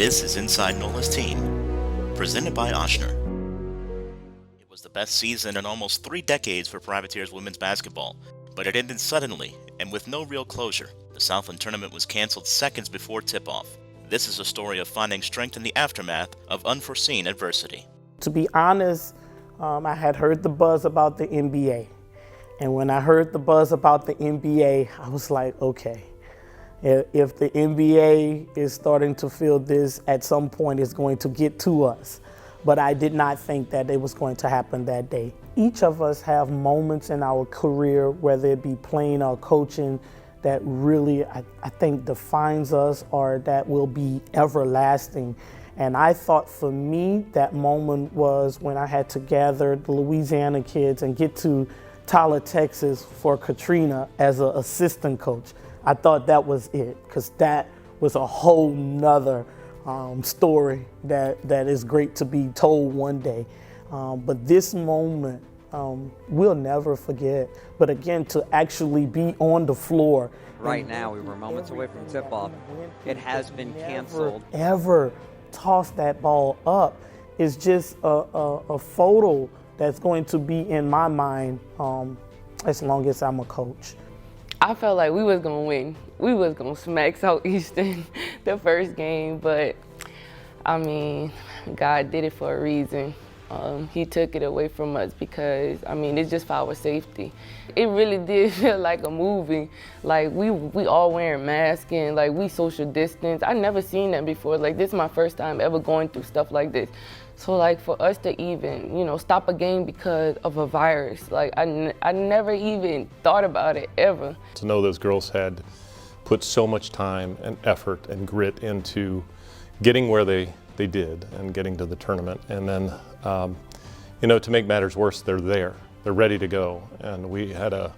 This is Inside Nola's Team, presented by Oshner. It was the best season in almost 3 decades for Privateers women's basketball, but it ended suddenly and with no real closure. The Southland tournament was canceled seconds before tip-off. This is a story of finding strength in the aftermath of unforeseen adversity. To be honest, I had heard the buzz about the NBA. And when I heard the buzz about the NBA, I was like, okay, if the NBA is starting to feel this, at some point it's going to get to us. But I did not think that it was going to happen that day. Each of us have moments in our career, whether it be playing or coaching, that really, I think, defines us or that will be everlasting. And I thought for me, that moment was when I had to gather the Louisiana kids and get to Tyler, Texas for Katrina as an assistant coach. I thought that was it, because that was a whole nother story that is great to be told one day. But this moment, we'll never forget. But again, to actually be on the floor. Right now, we were moments away from tip-off. It has been canceled. Ever toss that ball up is just a photo that's going to be in my mind as long as I'm a coach. I felt like we was gonna win. We was gonna smack Southeastern the first game, but I mean, God did it for a reason. He took it away from us because, I mean, it's just for our safety. It really did feel like a movie. Like we all wearing masks and like we social distance. I never seen that before. Like this is my first time ever going through stuff like this. So like for us to even, stop a game because of a virus, like I never even thought about it ever. To know those girls had put so much time and effort and grit into getting where they did and getting to the tournament. And then, to make matters worse, they're there. They're ready to go. And we had a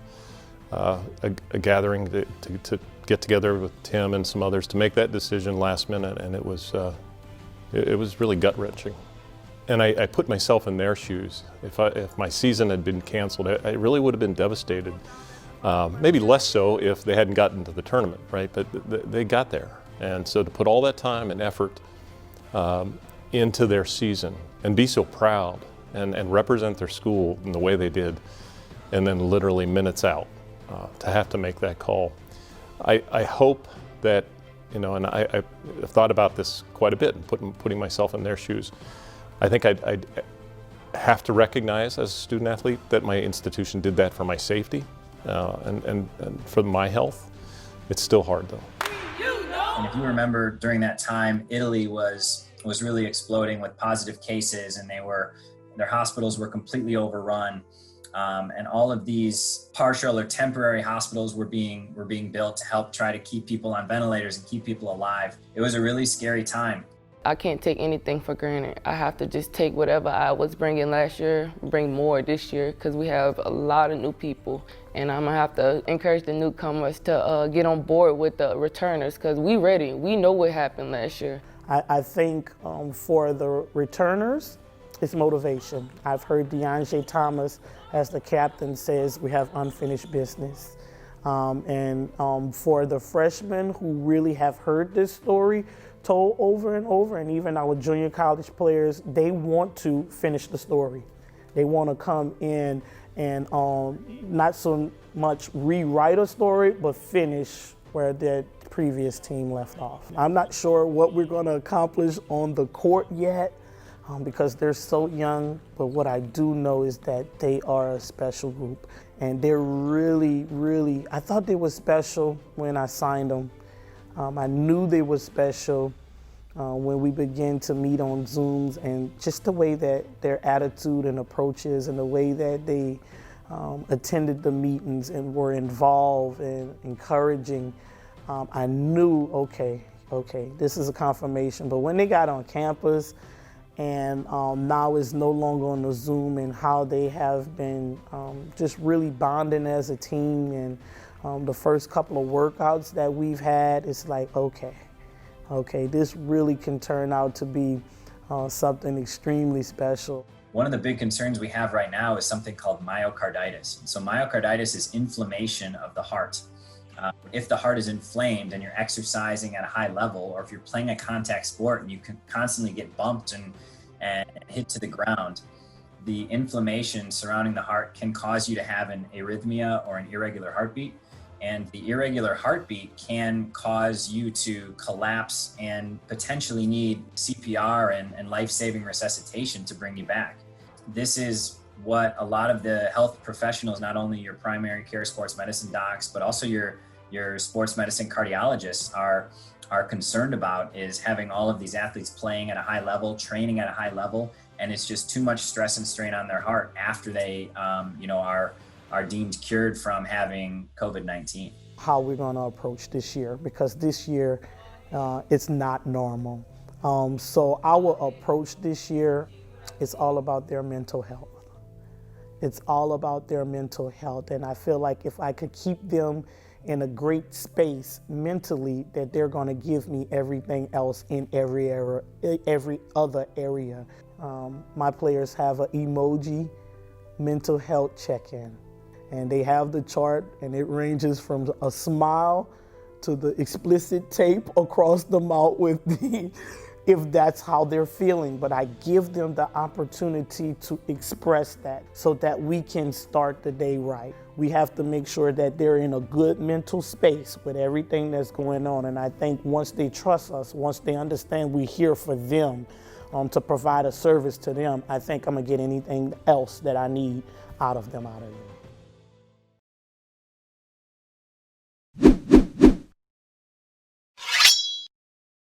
gathering to get together with Tim and some others to make that decision last minute, and it was really gut-wrenching. And I put myself in their shoes. If my season had been canceled, I really would have been devastated. Maybe less so if they hadn't gotten to the tournament, right? But they got there. And so to put all that time and effort into their season and be so proud and represent their school in the way they did, and then literally minutes out to have to make that call. I hope that, and I've thought about this quite a bit, and putting myself in their shoes. I think I'd have to recognize as a student athlete that my institution did that for my safety and for my health. It's still hard though. And if you remember, during that time, Italy was really exploding with positive cases, and their hospitals were completely overrun. And all of these partial or temporary hospitals were being built to help try to keep people on ventilators and keep people alive. It was a really scary time. I can't take anything for granted. I have to just take whatever I was bringing last year, bring more this year, because we have a lot of new people. And I'm gonna have to encourage the newcomers to get on board with the returners, because we ready. We know what happened last year. I think for the returners, it's motivation. I've heard DeAndre Thomas, as the captain, says we have unfinished business. And for the freshmen who really have heard this story told over and over, and even our junior college players, they want to finish the story. They want to come in and not so much rewrite a story, but finish where their previous team left off. I'm not sure what we're going to accomplish on the court yet because they're so young, but what I do know is that they are a special group, and they're really, really, I thought they were special when I signed them. I knew they were special when we began to meet on Zooms, and just the way that their attitude and approach is, and the way that they attended the meetings and were involved and encouraging, I knew, okay, this is a confirmation. But when they got on campus, and now it's no longer on the Zoom, and how they have been just really bonding as a team, and the first couple of workouts that we've had, it's like, okay, this really can turn out to be something extremely special. One of the big concerns we have right now is something called myocarditis. So myocarditis is inflammation of the heart. If the heart is inflamed and you're exercising at a high level, or if you're playing a contact sport and you can constantly get bumped and hit to the ground, the inflammation surrounding the heart can cause you to have an arrhythmia or an irregular heartbeat. And the irregular heartbeat can cause you to collapse and potentially need CPR and life-saving resuscitation to bring you back. This is what a lot of the health professionals, not only your primary care sports medicine docs, but also your sports medicine cardiologists are concerned about, is having all of these athletes playing at a high level, training at a high level, and it's just too much stress and strain on their heart after they are deemed cured from having COVID-19. How we're going to approach this year, because this year it's not normal. So our approach this year is all about their mental health. It's all about their mental health, and I feel like if I could keep them in a great space mentally, that they're going to give me everything else in every other area. My players have an emoji mental health check-in, and they have the chart, and it ranges from a smile to the explicit tape across the mouth with the, if that's how they're feeling. But I give them the opportunity to express that so that we can start the day right. We have to make sure that they're in a good mental space with everything that's going on. And I think once they trust us, once they understand we're here for them, to provide a service to them, I think I'm gonna get anything else that I need out of them out of it.